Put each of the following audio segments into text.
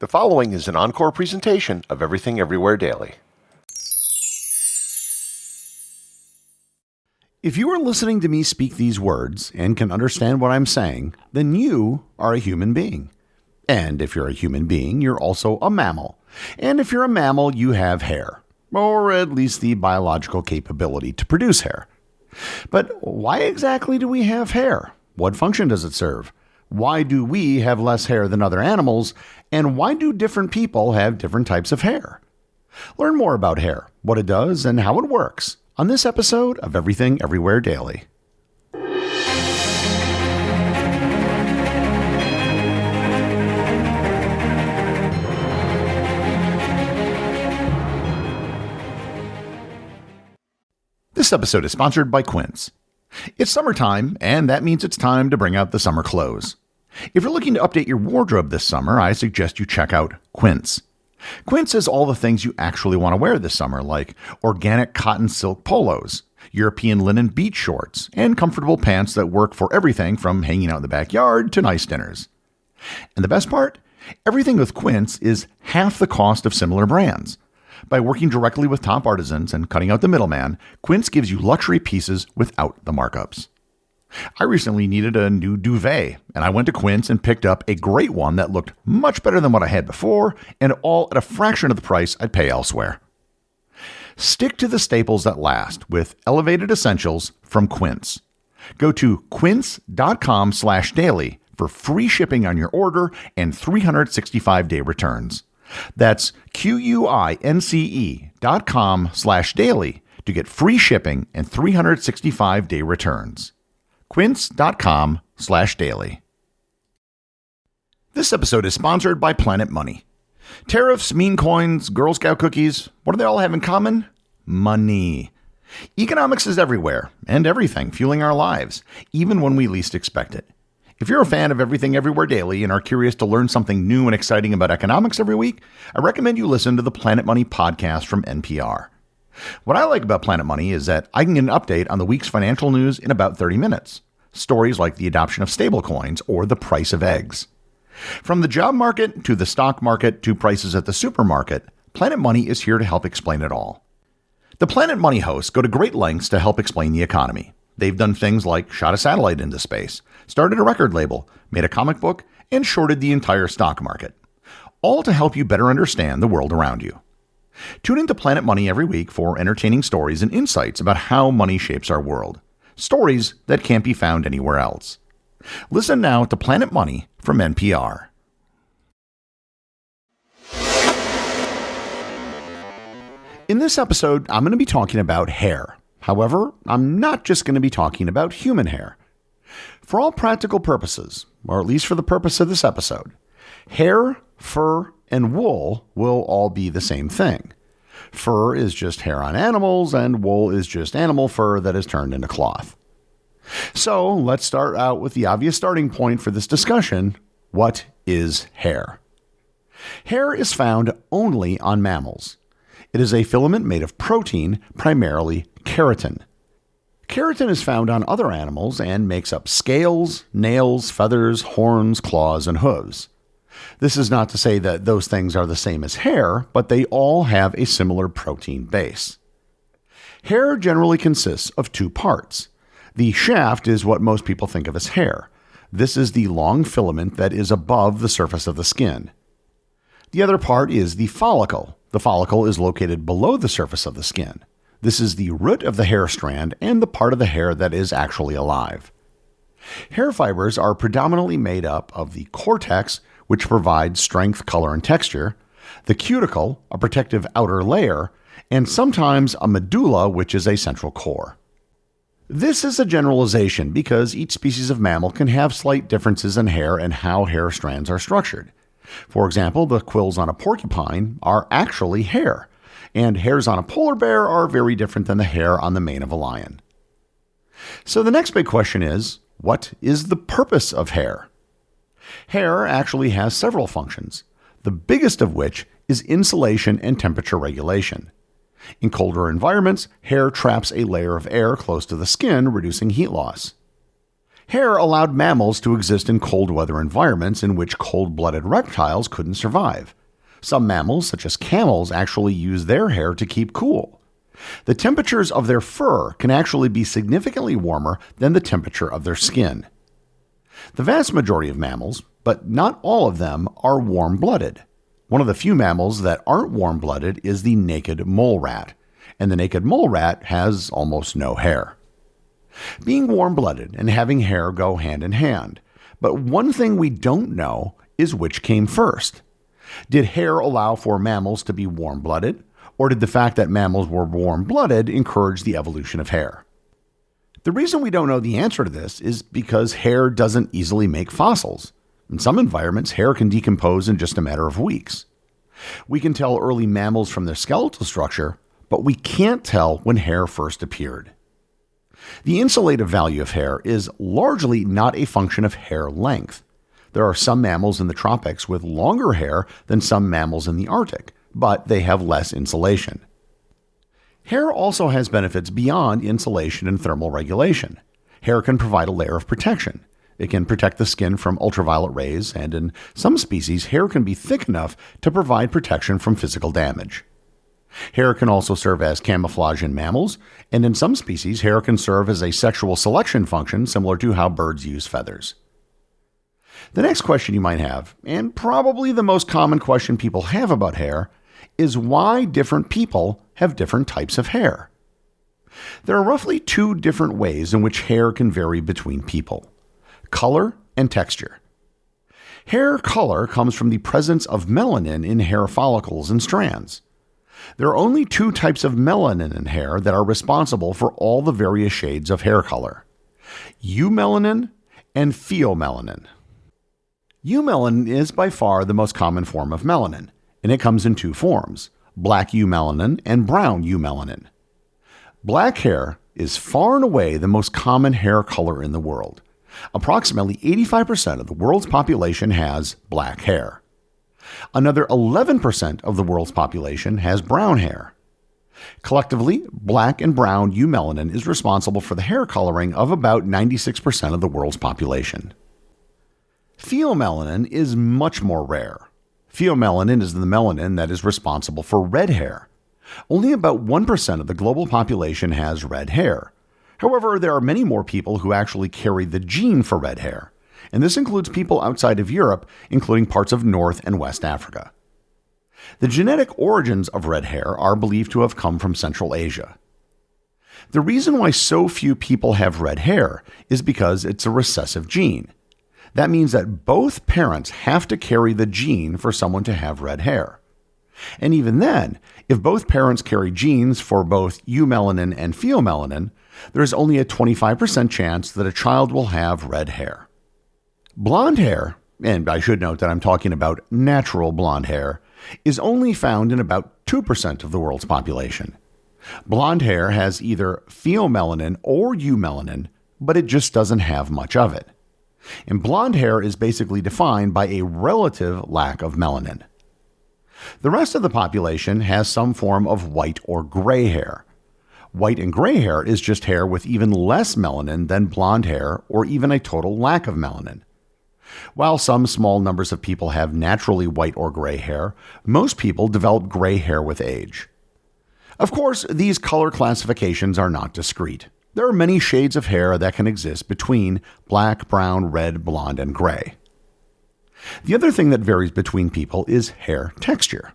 The following is an encore presentation of Everything Everywhere Daily. If you are listening to me speak these words and can understand what I'm saying, then you are a human being. And if you're a human being, you're also a mammal. And if you're a mammal, you have hair, or at least the biological capability to produce hair. But why exactly do we have hair? What function does it serve? Why do we have less hair than other animals? And why do different people have different types of hair? Learn more about hair, what it does, and how it works on this episode of Everything Everywhere Daily. This episode is sponsored by Quince. It's summertime, and that means it's time to bring out the summer clothes. If you're looking to update your wardrobe this summer, I suggest you check out Quince. Quince has all the things you actually want to wear this summer, like organic cotton silk polos, European linen beach shorts, and comfortable pants that work for everything from hanging out in the backyard to nice dinners. And the best part? Everything with Quince is half the cost of similar brands. By working directly with top artisans and cutting out the middleman, Quince gives you luxury pieces without the markups. I recently needed a new duvet, and I went to Quince and picked up a great one that looked much better than what I had before, and all at a fraction of the price I'd pay elsewhere. Stick to the staples that last with elevated essentials from Quince. Go to quince.com/daily for free shipping on your order and 365-day returns. That's QUINCE.com/daily to get free shipping and 365-day returns. Quince.com/daily. This episode is sponsored by Planet Money. Tariffs, meme coins, Girl Scout cookies, what do they all have in common? Money. Economics is everywhere and everything fueling our lives, even when we least expect it. If you're a fan of Everything Everywhere Daily and are curious to learn something new and exciting about economics every week, I recommend you listen to the Planet Money podcast from NPR. What I like about Planet Money is that I can get an update on the week's financial news in about 30 minutes. Stories like the adoption of stablecoins or the price of eggs. From the job market to the stock market to prices at the supermarket, Planet Money is here to help explain it all. The Planet Money hosts go to great lengths to help explain the economy. They've done things like shot a satellite into space, started a record label, made a comic book, and shorted the entire stock market. All to help you better understand the world around you. Tune into Planet Money every week for entertaining stories and insights about how money shapes our world. Stories that can't be found anywhere else. Listen now to Planet Money from NPR. In this episode, I'm going to be talking about hair. However, I'm not just going to be talking about human hair. For all practical purposes, or at least for the purpose of this episode, hair, fur, and wool will all be the same thing. Fur is just hair on animals, and wool is just animal fur that is turned into cloth. So let's start out with the obvious starting point for this discussion. What is hair? Hair is found only on mammals. It is a filament made of protein, primarily keratin. Keratin is found on other animals and makes up scales, nails, feathers, horns, claws, and hooves. This is not to say that those things are the same as hair, but they all have a similar protein base. Hair generally consists of two parts. The shaft is what most people think of as hair. This is the long filament that is above the surface of the skin. The other part is the follicle. The follicle is located below the surface of the skin. This is the root of the hair strand and the part of the hair that is actually alive. Hair fibers are predominantly made up of the cortex, which provides strength, color, and texture, the cuticle, a protective outer layer, and sometimes a medulla, which is a central core. This is a generalization because each species of mammal can have slight differences in hair and how hair strands are structured. For example, the quills on a porcupine are actually hair, and hairs on a polar bear are very different than the hair on the mane of a lion. So the next big question is, what is the purpose of hair? Hair actually has several functions, the biggest of which is insulation and temperature regulation. In colder environments, hair traps a layer of air close to the skin, reducing heat loss. Hair allowed mammals to exist in cold weather environments in which cold-blooded reptiles couldn't survive. Some mammals, such as camels, actually use their hair to keep cool. The temperatures of their fur can actually be significantly warmer than the temperature of their skin. The vast majority of mammals, but not all of them, are warm-blooded. One of the few mammals that aren't warm-blooded is the naked mole rat, and the naked mole rat has almost no hair. Being warm-blooded and having hair go hand in hand, but one thing we don't know is which came first. Did hair allow for mammals to be warm-blooded, or did the fact that mammals were warm-blooded encourage the evolution of hair? The reason we don't know the answer to this is because hair doesn't easily make fossils. In some environments, hair can decompose in just a matter of weeks. We can tell early mammals from their skeletal structure, but we can't tell when hair first appeared. The insulative value of hair is largely not a function of hair length. There are some mammals in the tropics with longer hair than some mammals in the Arctic, but they have less insulation. Hair also has benefits beyond insulation and thermal regulation. Hair can provide a layer of protection. It can protect the skin from ultraviolet rays, and in some species, hair can be thick enough to provide protection from physical damage. Hair can also serve as camouflage in mammals, and in some species, hair can serve as a sexual selection function similar to how birds use feathers. The next question you might have, and probably the most common question people have about hair, is why different people have different types of hair. There are roughly two different ways in which hair can vary between people: color and texture. Hair color comes from the presence of melanin in hair follicles and strands. There are only two types of melanin in hair that are responsible for all the various shades of hair color: eumelanin and pheomelanin. Eumelanin is by far the most common form of melanin, and it comes in two forms: black eumelanin and brown eumelanin. Black hair is far and away the most common hair color in the world. Approximately 85% of the world's population has black hair. Another 11% of the world's population has brown hair. Collectively, black and brown eumelanin is responsible for the hair coloring of about 96% of the world's population. Pheomelanin is much more rare. Pheomelanin is the melanin that is responsible for red hair. Only about 1% of the global population has red hair. However, there are many more people who actually carry the gene for red hair, and this includes people outside of Europe, including parts of North and West Africa. The genetic origins of red hair are believed to have come from Central Asia. The reason why so few people have red hair is because it's a recessive gene. That means that both parents have to carry the gene for someone to have red hair. And even then, if both parents carry genes for both eumelanin and pheomelanin, there's only a 25% chance that a child will have red hair. Blonde hair, and I should note that I'm talking about natural blonde hair, is only found in about 2% of the world's population. Blonde hair has either pheomelanin or eumelanin, but it just doesn't have much of it. And blonde hair is basically defined by a relative lack of melanin. The rest of the population has some form of white or gray hair. White and gray hair is just hair with even less melanin than blonde hair or even a total lack of melanin. While some small numbers of people have naturally white or gray hair, most people develop gray hair with age. Of course, these color classifications are not discrete. There are many shades of hair that can exist between black, brown, red, blonde, and gray. The other thing that varies between people is hair texture.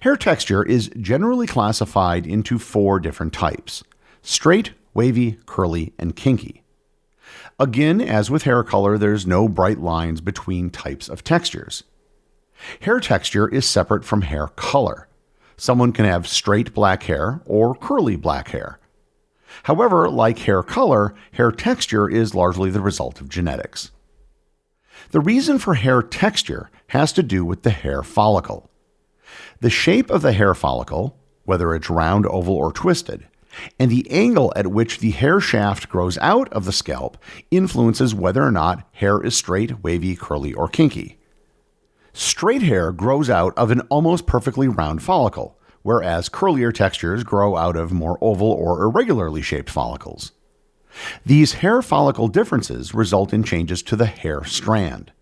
Hair texture is generally classified into 4 different types: straight, wavy, curly, and kinky. Again, as with hair color, there's no bright lines between types of textures. Hair texture is separate from hair color. Someone can have straight black hair or curly black hair. However, like hair color, hair texture is largely the result of genetics. The reason for hair texture has to do with the hair follicle. The shape of the hair follicle, whether it's round, oval, or twisted, and the angle at which the hair shaft grows out of the scalp influences whether or not hair is straight, wavy, curly, or kinky. Straight hair grows out of an almost perfectly round follicle, whereas curlier textures grow out of more oval or irregularly shaped follicles. These hair follicle differences result in changes to the hair strand.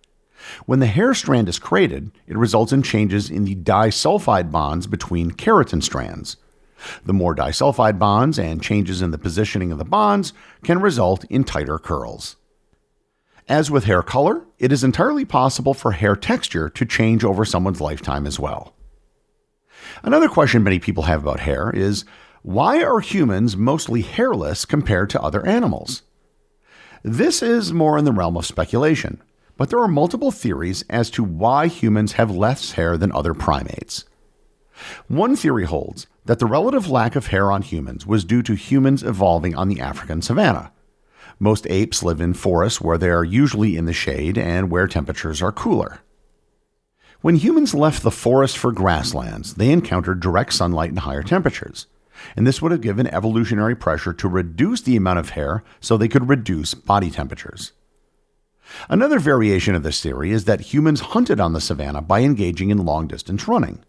When the hair strand is created, it results in changes in the disulfide bonds between keratin strands. The more disulfide bonds and changes in the positioning of the bonds can result in tighter curls. As with hair color, it is entirely possible for hair texture to change over someone's lifetime as well. Another question many people have about hair is, why are humans mostly hairless compared to other animals? This is more in the realm of speculation, but there are multiple theories as to why humans have less hair than other primates. One theory holds that the relative lack of hair on humans was due to humans evolving on the African savanna. Most apes live in forests where they are usually in the shade and where temperatures are cooler. When humans left the forest for grasslands, they encountered direct sunlight and higher temperatures, and this would have given evolutionary pressure to reduce the amount of hair so they could reduce body temperatures. Another variation of this theory is that humans hunted on the savanna by engaging in long-distance running.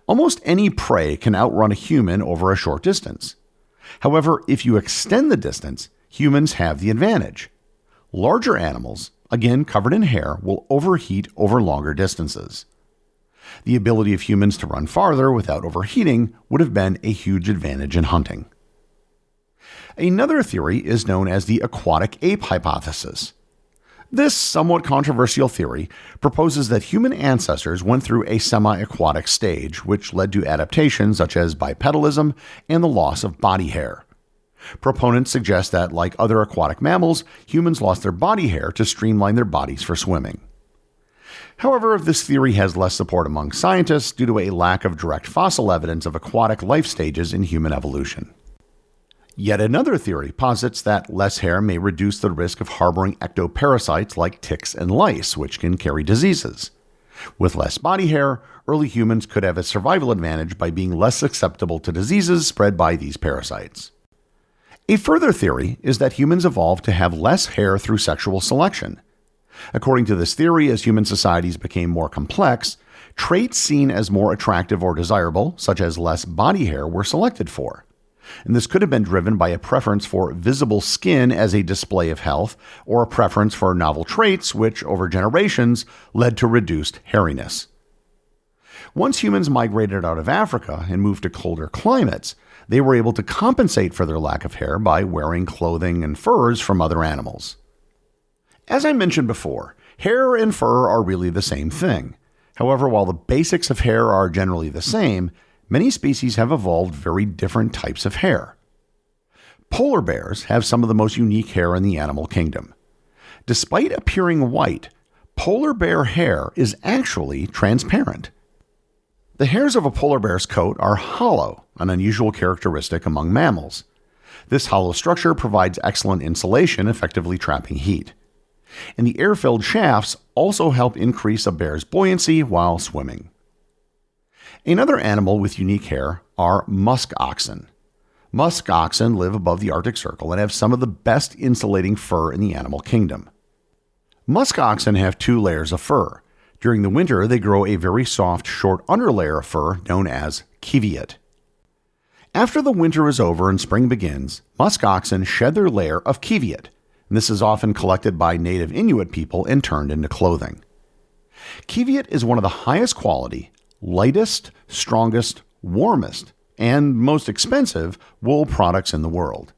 Almost any prey can outrun a human over a short distance. However, if you extend the distance, humans have the advantage. Larger animals, again covered in hair, will overheat over longer distances. The ability of humans to run farther without overheating would have been a huge advantage in hunting. Another theory is known as the aquatic ape hypothesis. This somewhat controversial theory proposes that human ancestors went through a semi-aquatic stage, which led to adaptations such as bipedalism and the loss of body hair. Proponents suggest that, like other aquatic mammals, humans lost their body hair to streamline their bodies for swimming. However, this theory has less support among scientists due to a lack of direct fossil evidence of aquatic life stages in human evolution. Yet another theory posits that less hair may reduce the risk of harboring ectoparasites like ticks and lice, which can carry diseases. With less body hair, early humans could have a survival advantage by being less susceptible to diseases spread by these parasites. A further theory is that humans evolved to have less hair through sexual selection. According to this theory, as human societies became more complex, traits seen as more attractive or desirable, such as less body hair, were selected for. And this could have been driven by a preference for visible skin as a display of health, or a preference for novel traits which, over generations, led to reduced hairiness. Once humans migrated out of Africa and moved to colder climates, they were able to compensate for their lack of hair by wearing clothing and furs from other animals. As I mentioned before, hair and fur are really the same thing. However, while the basics of hair are generally the same, many species have evolved very different types of hair. Polar bears have some of the most unique hair in the animal kingdom. Despite appearing white, polar bear hair is actually transparent. The hairs of a polar bear's coat are hollow, an unusual characteristic among mammals. This hollow structure provides excellent insulation, effectively trapping heat. And the air-filled shafts also help increase a bear's buoyancy while swimming. Another animal with unique hair are musk oxen. Musk oxen live above the Arctic Circle and have some of the best insulating fur in the animal kingdom. Musk oxen have 2 layers of fur. During the winter, they grow a very soft, short underlayer of fur known as kvyat. After the winter is over and spring begins, musk oxen shed their layer of kvyat, and this is often collected by native Inuit people and turned into clothing. Kvyat is one of the highest quality, lightest, strongest, warmest, and most expensive wool products in the world.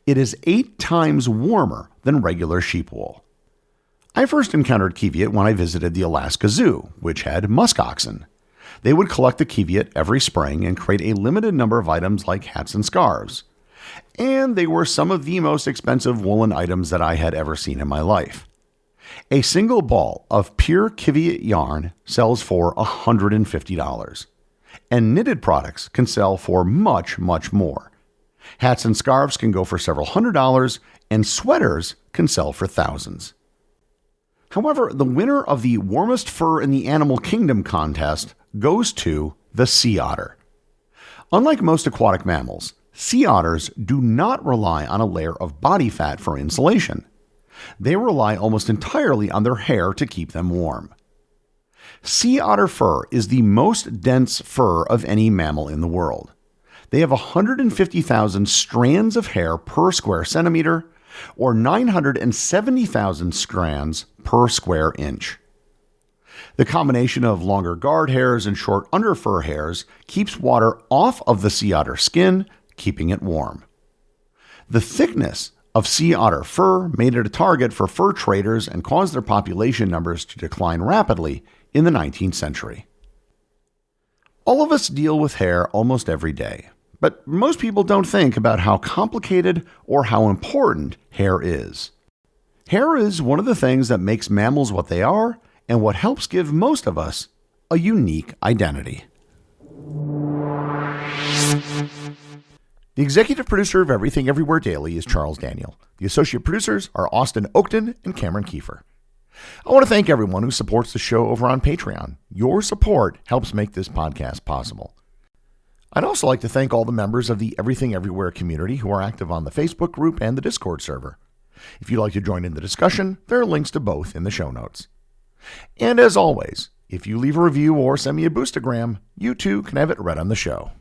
It is 8 times warmer than regular sheep wool. I first encountered kvyat when I visited the Alaska Zoo, which had musk oxen. They would collect the kvyat every spring and create a limited number of items like hats and scarves. And they were some of the most expensive woolen items that I had ever seen in my life. A single ball of pure kvyat yarn sells for $150, and knitted products can sell for much, much more. Hats and scarves can go for several $100s, and sweaters can sell for thousands. However, the winner of the warmest fur in the animal kingdom contest goes to the sea otter. Unlike most aquatic mammals, sea otters do not rely on a layer of body fat for insulation. They rely almost entirely on their hair to keep them warm. Sea otter fur is the most dense fur of any mammal in the world. They have 150,000 strands of hair per square centimeter, or 970,000 strands per square inch. The combination of longer guard hairs and short underfur hairs keeps water off of the sea otter skin, keeping it warm. The thickness of sea otter fur made it a target for fur traders and caused their population numbers to decline rapidly in the 19th century. All of us deal with hair almost every day, but most people don't think about how complicated or how important hair is. Hair is one of the things that makes mammals what they are and what helps give most of us a unique identity. The executive producer of Everything Everywhere Daily is Charles Daniel. The associate producers are Austin Oakton and Cameron Kiefer. I want to thank everyone who supports the show over on Patreon. Your support helps make this podcast possible. I'd also like to thank all the members of the Everything Everywhere community who are active on the Facebook group and the Discord server. If you'd like to join in the discussion, there are links to both in the show notes. And as always, if you leave a review or send me a boostagram, you too can have it read on the show.